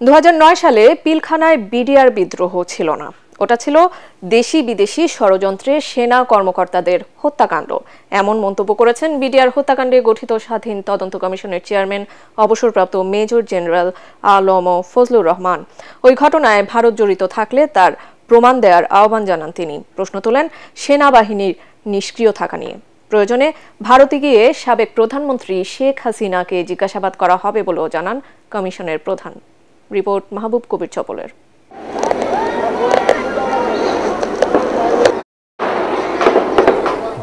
2009 সালে পিলখানায় বিডিআর বিদ্রোহ ছিল না, ওটা ছিল দেশি বিদেশি ষড়যন্ত্রে সেনা কর্মকর্তাদের হত্যাকাণ্ড। এমন মন্তব্য করেছেন বিডিআর হত্যাকাণ্ডে গঠিত স্বাধীন তদন্ত কমিশনের চেয়ারম্যান অবসরপ্রাপ্ত মেজর জেনারেল আলম ফজলুর রহমান। ওই ঘটনায় ভারত জড়িত থাকলে তার প্রমাণ দেওয়ার আহ্বান জানান তিনি। প্রশ্ন তোলেন সেনাবাহিনীর নিষ্ক্রিয় থাকা নিয়ে। প্রয়োজনে ভারতে গিয়ে সাবেক প্রধানমন্ত্রী শেখ হাসিনাকে জিজ্ঞাসাবাদ করা হবে বলেও জানান কমিশনের প্রধান। রিপোর্ট মাহবুব কবির চপলের।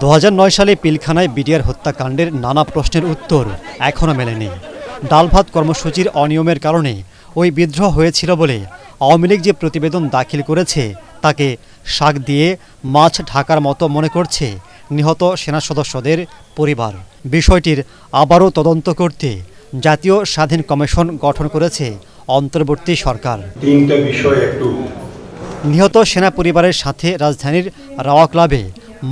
2009 সালে পিলখানায় বিডিআর হত্যাকাণ্ডের নানা প্রশ্নের উত্তর এখনও মেলেনি। ডাল ভাত কর্মসূচির অনিয়মের কারণে ওই বিদ্রোহ হয়েছিল বলে আওয়ামী লীগ যে প্রতিবেদন দাখিল করেছে তাকে শাক দিয়ে মাছ ঢাকার মতো মনে করছে নিহত সেনা সদস্যদের পরিবার। বিষয়টির আবারও তদন্ত করতে জাতীয় স্বাধীন কমিশন গঠন করেছে অন্তর্বর্তী সরকার। নিহত সেনা পরিবারের সাথে রাজধানীর রাওয়া ক্লাবে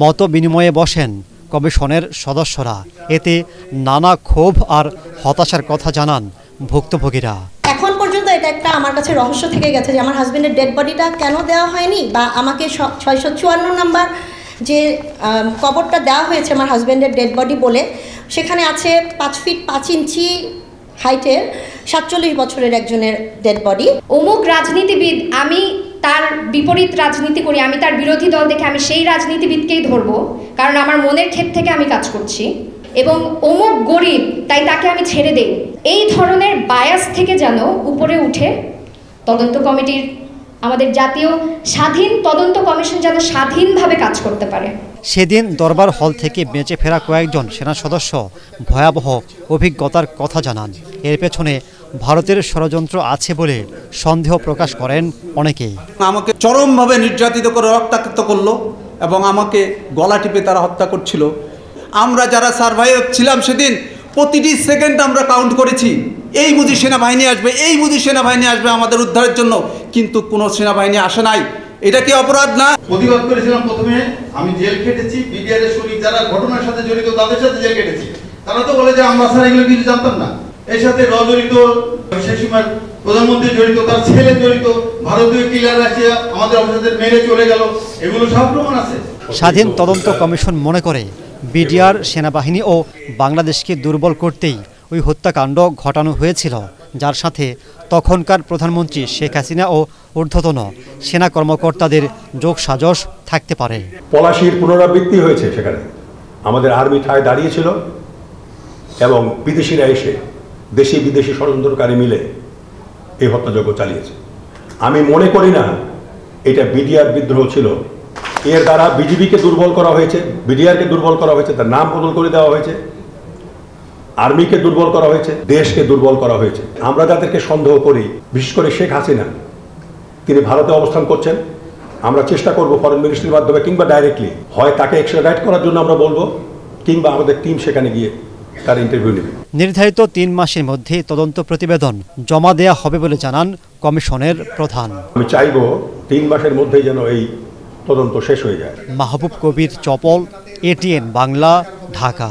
মত বিনিময়ে বসেন কমিশনের সদস্যরা। এতে নানা ক্ষোভ আর হতাশার কথা জানান ভুক্তভোগীরা। এখন পর্যন্ত এটা একটা আমার কাছে রহস্য থেকে গেছে যে আমার হাজবেন্ডের ডেড বডিটা কেন দেওয়া হয়নি, বা আমাকে 654 নম্বর যে কবরটা দেওয়া হয়েছে আমার হাজবেন্ডের ডেড বডি বলে, সেখানে আছে 5 ফিট 5 ইঞ্চি হাইটের 47 বছরের একজনের ডেড বডি। অমুক রাজনীতিবিদ, আমি তার বিপরীত রাজনীতি করি, আমি তার বিরোধী দল দেখে আমি সেই রাজনীতিবিদকেই ধরবো, কারণ আমার মনের ক্ষেত থেকে আমি কাজ করছি, এবং অমুক গরিব তাই তাকে আমি ছেড়ে দেই। এই ধরনের বায়াস থেকে যেন উপরে উঠে তদন্ত কমিটির, আমাদের জাতীয় স্বাধীন তদন্ত কমিশন যেন স্বাধীনভাবে কাজ করতে পারে। সেদিন দরবার হল থেকে বেঁচে ফেরা কয়েকজন সেনা সদস্য ভয়াবহ অভিজ্ঞতার কথা জানান। এর পেছনে ভারতের ষড়যন্ত্র আছে বলে সন্দেহ প্রকাশ করেন অনেকেই। আমাকে চরমভাবে নির্যাতিত করে রক্তাক্ত করলো এবং আমাকে গলা টিপে তারা হত্যা করছিল। আমরা যারা সার্ভাইভার ছিলাম সেদিন প্রতিটি সেকেন্ড আমরা কাউন্ট করেছি, এই বুঝি সেনাবাহিনী আসবে, এই বুঝি সেনাবাহিনী আসবে আমাদের উদ্ধারের জন্য, কিন্তু কোনো সেনাবাহিনী আসে নাই। এটা কি অপরাধ না? প্রতিবাদ করেছিলাম। প্রথমে আমি জেল কেটেছি, বিডিআর এর সৈনিক যারা ঘটনার সাথে জড়িত তাদের সাথে জেল কেটেছি। তারা তো বলে যে আমরা স্যার এগুলো কিছু জানতাম না। এর সাথে জড়িত সেই সময় প্রধানমন্ত্রী জড়িত, তার ছেলে জড়িত, ভারতীয় কিলার রাশিয়া আমাদের অফিসারদের মেরে চলে গেল, এগুলো সব প্রমাণ আছে। স্বাধীন তদন্ত কমিশন মনে করে বিডিআর সেনাবাহিনী ও বাংলাদেশকে দুর্বল করতেই ওই হত্যাকাণ্ড ঘটানো হয়েছিল, যার সাথে তখনকার প্রধানমন্ত্রী শেখ হাসিনা ও ঊর্ধ্বতন সেনা কর্মকর্তাদের যোগসাজশ থাকতে পারে। পলাশির পুনরাবৃত্তি হয়েছে, সেখানে আমাদের আর্মি ঠায় দাঁড়িয়েছিল এবং বিদেশিরা এসে দেশি বিদেশি ষড়যন্ত্রকারী মিলে এই হত্যাযজ্ঞ চালিয়েছে। আমি মনে করি না এটা বিডিআর বিদ্রোহ ছিল। এর দ্বারা বিজিবিকে দুর্বল করা হয়েছে, বিডিআরকে দুর্বল করা হয়েছে, তার নাম বদল করে দেওয়া হয়েছে, আর্মিকে দুর্বল করা হয়েছে, দেশকে দুর্বল করা হয়েছে। আমরা যাদেরকে সন্দেহ করি, বিশেষ করে শেখ হাসিনা, তিনি ভারতে অবস্থান করছেন। আমরা চেষ্টা করব ফরেন মিনিস্ট্রির মাধ্যমে কিংবা ডাইরেক্টলি, হয় তাকে এক্সট্রাডাইট করার জন্য আমরা বলবো, কিংবা আমাদের টিম সেখানে গিয়ে তার ইন্টারভিউ নেবে। নির্ধারিত 3 মাসের মধ্যে তদন্ত প্রতিবেদন জমা দেয়া হবে বলে জানান কমিশনের প্রধান। আমি চাইব 3 মাসের মধ্যেই যেন এই তদন্ত শেষ হয়ে যায়। মাহবুব কবির চপল, ATN বাংলা, ঢাকা।